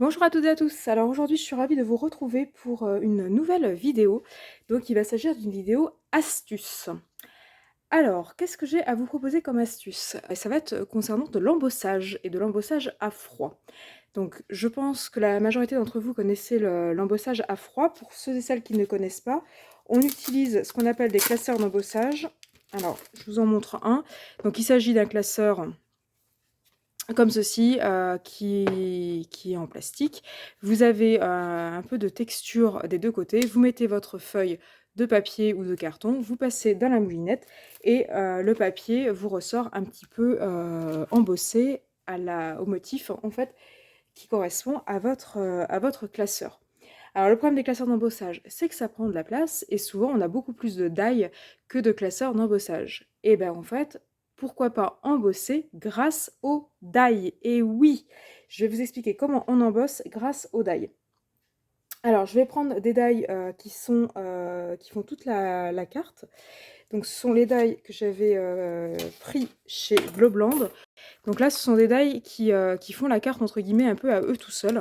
Bonjour à toutes et à tous. Alors aujourd'hui, je suis ravie de vous retrouver pour une nouvelle vidéo. Donc il va s'agir d'une vidéo astuce. Alors, qu'est-ce que j'ai à vous proposer comme astuce? Ça va être concernant de l'embossage et de l'embossage à froid. Donc je pense que la majorité d'entre vous connaissez l'embossage à froid. Pour ceux et celles qui ne connaissent pas, on utilise ce qu'on appelle des classeurs d'embossage. Alors, je vous en montre un. Donc il s'agit d'un classeur comme ceci, qui est en plastique. Vous avez un peu de texture des deux côtés. Vous mettez votre feuille de papier ou de carton, vous passez dans la moulinette et le papier vous ressort un petit peu embossé au motif en fait qui correspond à votre classeur. Alors le problème des classeurs d'embossage, c'est que ça prend de la place et souvent on a beaucoup plus de die que de classeurs d'embossage. Et bien en fait, pourquoi pas embosser grâce au die? Et oui, je vais vous expliquer comment on embosse grâce au die. Alors je vais prendre des die qui font toute la carte. Donc ce sont les die que j'avais pris chez Globland. Donc là, ce sont des die qui font la carte, entre guillemets, un peu à eux tout seuls.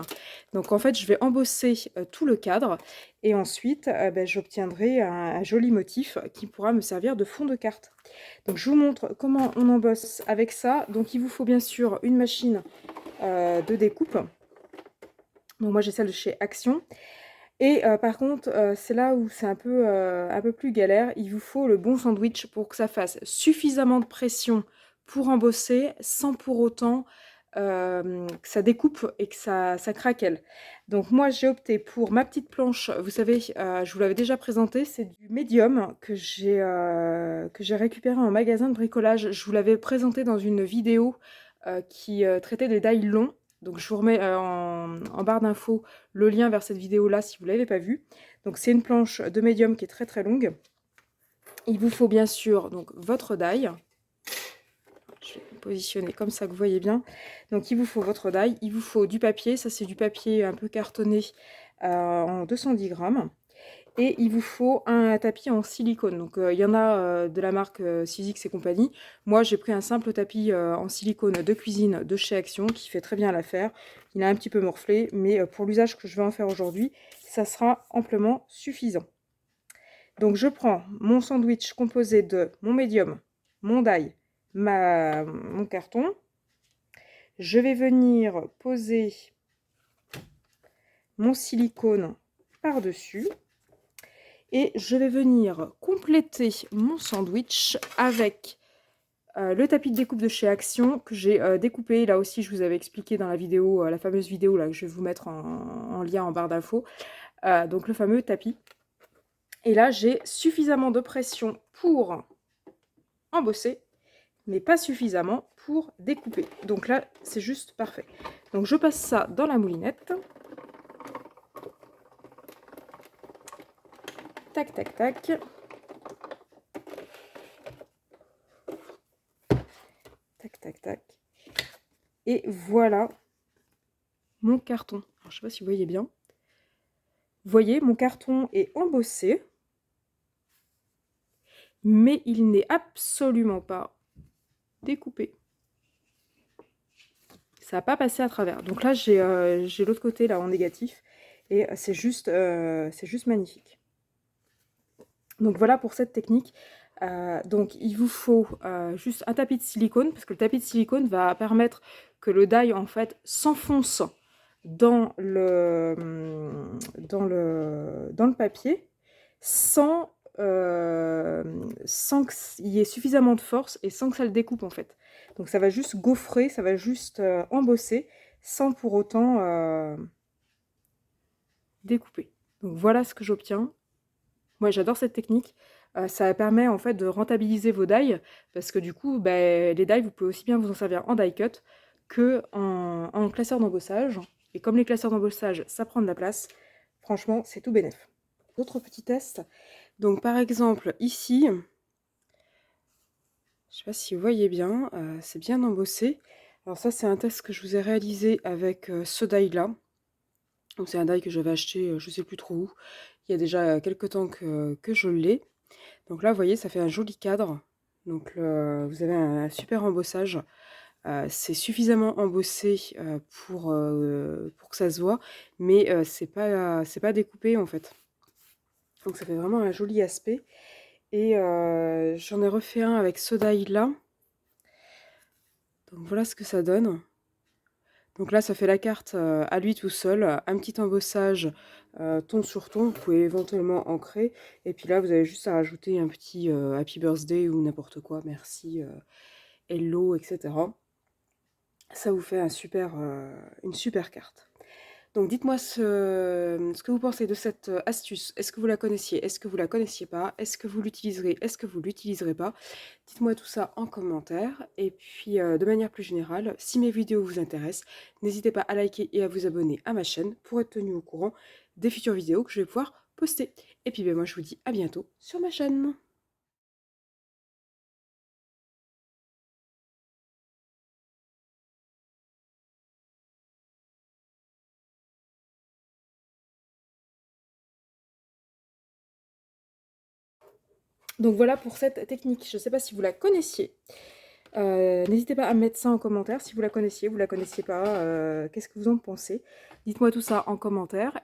Donc en fait, je vais embosser tout le cadre et ensuite, j'obtiendrai un joli motif qui pourra me servir de fond de carte. Donc je vous montre comment on embosse avec ça. Donc il vous faut bien sûr une machine de découpe. Donc moi, j'ai celle de chez Action. Et par contre, c'est là où c'est un peu plus galère. Il vous faut le bon sandwich pour que ça fasse suffisamment de pression pour embosser, sans pour autant que ça découpe et que ça craquelle. Donc moi, j'ai opté pour ma petite planche. Vous savez, je vous l'avais déjà présenté, c'est du médium que j'ai récupéré en magasin de bricolage. Je vous l'avais présenté dans une vidéo qui traitait des die longs. Donc je vous remets en barre d'infos le lien vers cette vidéo-là si vous ne l'avez pas vue. Donc c'est une planche de médium qui est très très longue. Il vous faut bien sûr donc votre die. Je vais me positionner comme ça que vous voyez bien. Donc il vous faut votre die, il vous faut du papier. Ça c'est du papier un peu cartonné en 210 grammes. Et il vous faut un tapis en silicone. Donc il y en a de la marque Sizzix et compagnie. Moi j'ai pris un simple tapis en silicone de cuisine de chez Action qui fait très bien l'affaire. Il a un petit peu morflé, mais pour l'usage que je vais en faire aujourd'hui, ça sera amplement suffisant. Donc je prends mon sandwich composé de mon médium, mon die, mon carton. Je vais venir poser mon silicone par-dessus. Et je vais venir compléter mon sandwich avec le tapis de découpe de chez Action que j'ai découpé. Là aussi, je vous avais expliqué dans la vidéo, la fameuse vidéo là, que je vais vous mettre en lien en barre d'infos. Donc le fameux tapis. Et là, j'ai suffisamment de pression pour embosser, mais pas suffisamment pour découper. Donc là, c'est juste parfait. Donc je passe ça dans la moulinette. Tac, tac, tac. Tac, tac, tac. Et voilà mon carton. Alors, je ne sais pas si vous voyez bien. Vous voyez, mon carton est embossé, mais il n'est absolument pas découpé. Ça n'a pas passé à travers. Donc là, j'ai l'autre côté là en négatif, et c'est juste magnifique. Donc voilà pour cette technique. Donc il vous faut juste un tapis de silicone, parce que le tapis de silicone va permettre que le die en fait s'enfonce dans le papier sans qu'il y ait suffisamment de force et sans que ça le découpe en fait. Donc ça va juste gaufrer, ça va juste embosser sans pour autant découper. Donc voilà ce que j'obtiens. Moi j'adore cette technique. Ça permet en fait de rentabiliser vos die parce que du coup les die vous pouvez aussi bien vous en servir en die cut que en classeur d'embossage. Et comme les classeurs d'embossage ça prend de la place, franchement c'est tout bénef. D'autres petits tests. Donc par exemple ici, je ne sais pas si vous voyez bien, c'est bien embossé. Alors ça c'est un test que je vous ai réalisé avec ce die là. Donc c'est un die que j'avais acheté je ne sais plus trop où. Il y a déjà quelques temps que je l'ai. Donc là vous voyez ça fait un joli cadre. Donc vous avez un super embossage. C'est suffisamment embossé, pour que ça se voit, mais c'est pas découpé, en fait. Donc ça fait vraiment un joli aspect et j'en ai refait un avec ce die-là. Donc voilà ce que ça donne. Donc là, ça fait la carte à lui tout seul, un petit embossage ton sur ton, vous pouvez éventuellement ancrer. Et puis là, vous avez juste à rajouter un petit Happy Birthday ou n'importe quoi, merci, hello, etc. Ça vous fait une super carte. Donc dites-moi ce que vous pensez de cette astuce. Est-ce que vous la connaissiez? Est-ce que vous la connaissiez pas? Est-ce que vous l'utiliserez? Est-ce que vous l'utiliserez pas? Dites-moi tout ça en commentaire. Et puis de manière plus générale, si mes vidéos vous intéressent, n'hésitez pas à liker et à vous abonner à ma chaîne pour être tenu au courant des futures vidéos que je vais pouvoir poster. Et puis ben, moi je vous dis à bientôt sur ma chaîne. Donc voilà pour cette technique. Je ne sais pas si vous la connaissiez. N'hésitez pas à mettre ça en commentaire si vous la connaissiez pas, qu'est-ce que vous en pensez? Dites-moi tout ça en commentaire